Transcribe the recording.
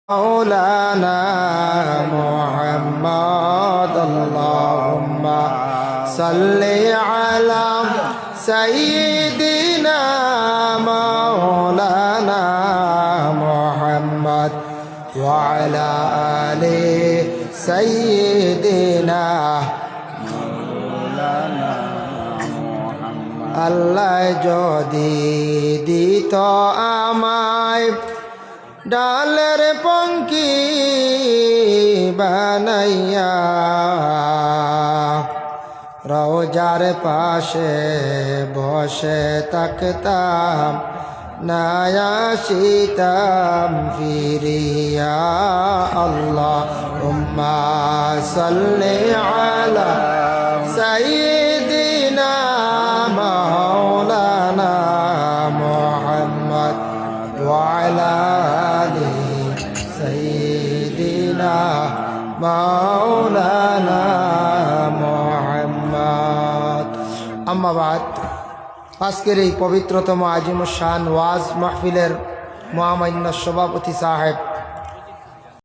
مولانا محمد اللهم صل على سيدنا مولانا محمد وعلى آل سيدنا مولانا محمد আল্লাহ যদি দিত আমায় ডালের পঙ্কি বানাইয়া রওজার পাশে বসে থাকতাম না আসিতাম ফিরিয়া আল্লাহুম্মা সাল্লি আলা সাইয়্যিদিনা মাওলানা মুহাম্মদ ওয়া আলা আলি সাইয়্যিদিনা মাওলানা মুহাম্মদ। আম্মা বাদ, আজকের এই পবিত্রতম আজিমুশ শান ওয়াজ মাহফিলের মহামান্য সভাপতি সাহেব